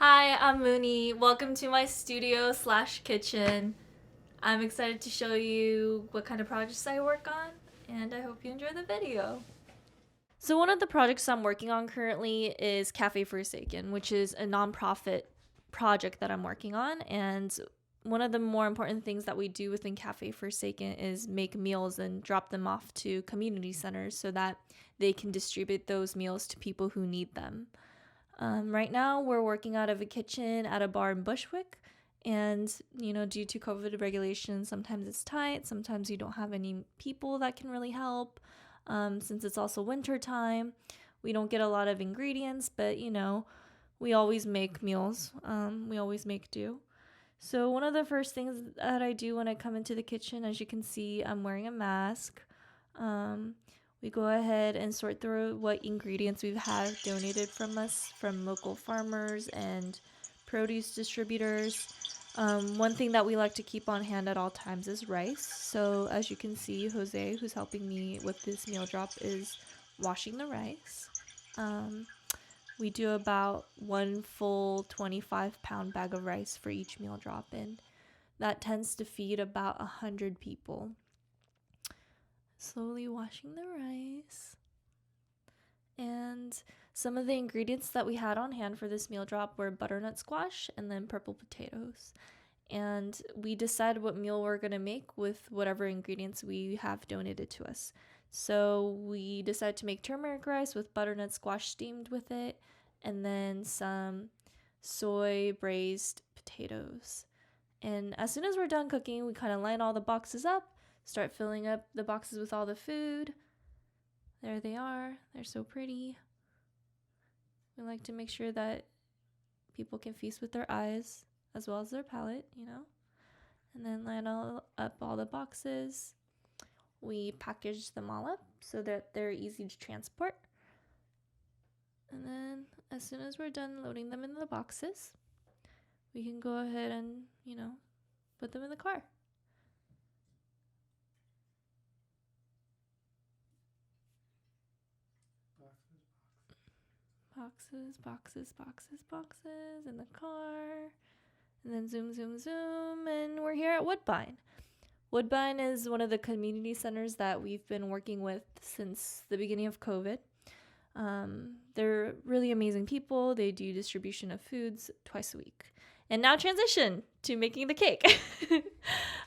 Hi, I'm Mooney. Welcome to my studio slash kitchen. I'm excited to show you what kind of projects I work on, and I hope you enjoy the video. So one of the projects I'm working on currently is Cafe Forsaken, which is a nonprofit project that I'm working on. And one of the more important things that we do within Cafe Forsaken is make meals and drop them off to community centers so that they can distribute those meals to people who need them. Right now, we're working out of a kitchen at a bar in Bushwick. And, due to COVID regulations, sometimes it's tight. Sometimes you don't have any people that can really help. Since it's also winter time, we don't get a lot of ingredients, but, we always make meals. We always make do. So one of the first things that I do when I come into the kitchen, as you can see, I'm wearing a mask. We go ahead and sort through what ingredients we've had donated from us from local farmers and produce distributors. One thing that we like to keep on hand at all times is rice. So as you can see, Jose, who's helping me with this meal drop, is washing the rice. We do about one full 25-pound bag of rice for each meal drop, and that tends to feed about 100 people. Slowly washing the rice. And some of the ingredients that we had on hand for this meal drop were butternut squash and then purple potatoes. And we decided what meal we're going to make with whatever ingredients we have donated to us. So we decided to make turmeric rice with butternut squash steamed with it, and then some soy braised potatoes. And as soon as we're done cooking, we kind of line all the boxes up, start filling up the boxes with all the food. There they are. They're so pretty. We like to make sure that people can feast with their eyes as well as their palate, And then line up all the boxes. We package them all up so that they're easy to transport. And then as soon as we're done loading them into the boxes, we can go ahead and, put them in the car. Boxes in the car. And then zoom, and we're here at Woodbine. Woodbine is one of the community centers that we've been working with since the beginning of COVID. They're really amazing people. They do distribution of foods twice a week. And now transition to making the cake.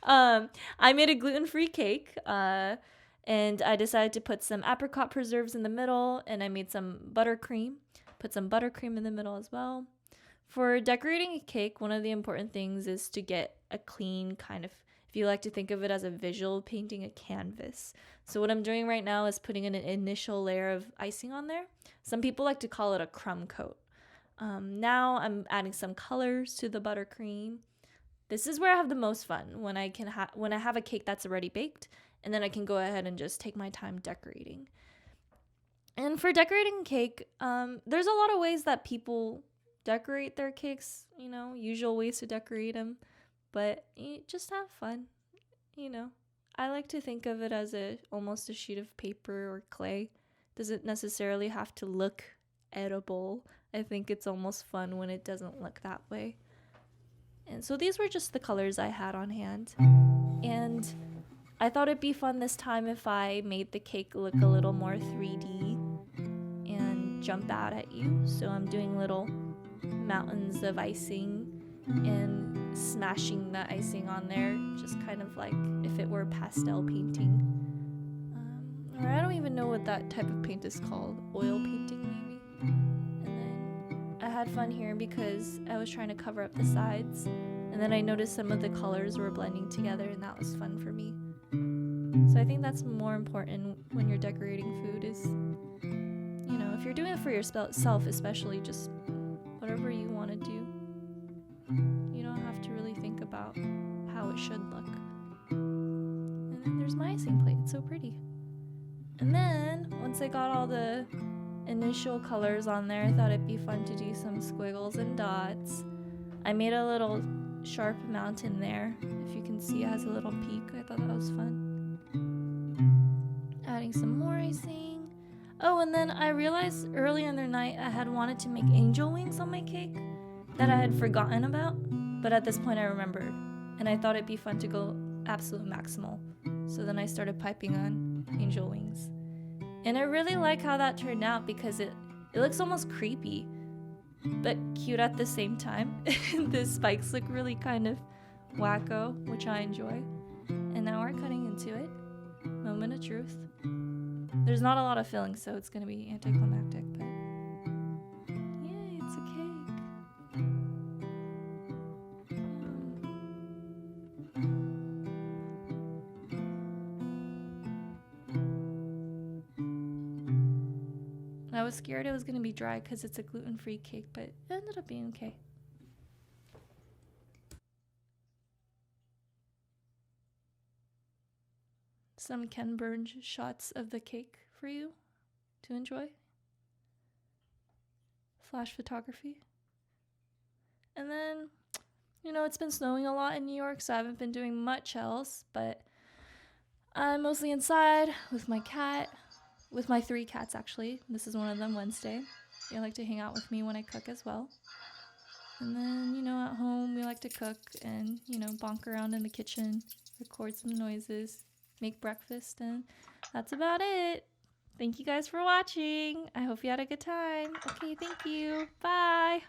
I made a gluten-free cake, and I decided to put some apricot preserves in the middle, and I made some buttercream. Put some buttercream in the middle as well. For decorating a cake, one of the important things is to get a clean kind of, if you like to think of it as a visual painting, a canvas. So what I'm doing right now is putting an initial layer of icing on there. Some people like to call it a crumb coat. Now I'm adding some colors to the buttercream. This is where I have the most fun, when I have a cake that's already baked, and then I can go ahead and just take my time decorating. And for decorating cake, there's a lot of ways that people decorate their cakes, usual ways to decorate them, but just have fun, I like to think of it as almost a sheet of paper or clay. Doesn't necessarily have to look edible. I think it's almost fun when it doesn't look that way. And so these were just the colors I had on hand. And I thought it'd be fun this time if I made the cake look a little more 3D and jump out at you. So I'm doing little mountains of icing and smashing the icing on there, just kind of like if it were pastel painting. Or I don't even know what that type of paint is called. Oil painting, maybe? And then I had fun here because I was trying to cover up the sides. And then I noticed some of the colors were blending together, and that was fun for me. So I think that's more important when you're decorating food is, if you're doing it for yourself, especially, just whatever you want to do. You don't have to really think about how it should look. And then there's my icing plate. It's so pretty. And then once I got all the initial colors on there, I thought it'd be fun to do some squiggles and dots. I made a little sharp mountain there. If you can see, it has a little peak. I thought that was fun. Adding some more icing. Oh, and then I realized earlier in the night I had wanted to make angel wings on my cake. that I had forgotten about, but at this point I remembered, and I thought it'd be fun to go absolute maximal. So then I started piping on angel wings. And I really like how that turned out because it looks almost creepy, but cute at the same time. The spikes look really kind of wacko, which I enjoy. And now we're cutting into it. Moment of truth. There's not a lot of filling, so it's gonna be anticlimactic, but yay, it's a cake. I was scared it was gonna be dry because it's a gluten-free cake, but it ended up being okay. Some Ken Burns shots of the cake for you to enjoy. Flash photography. And then, it's been snowing a lot in New York, so I haven't been doing much else, but I'm mostly inside with my cat, with my 3 cats actually. This is one of them, Wednesday. They like to hang out with me when I cook as well. And then, at home we like to cook and, bonk around in the kitchen, record some noises, make breakfast, and that's about it. Thank you guys for watching. I hope you had a good time. Okay, thank you. Bye.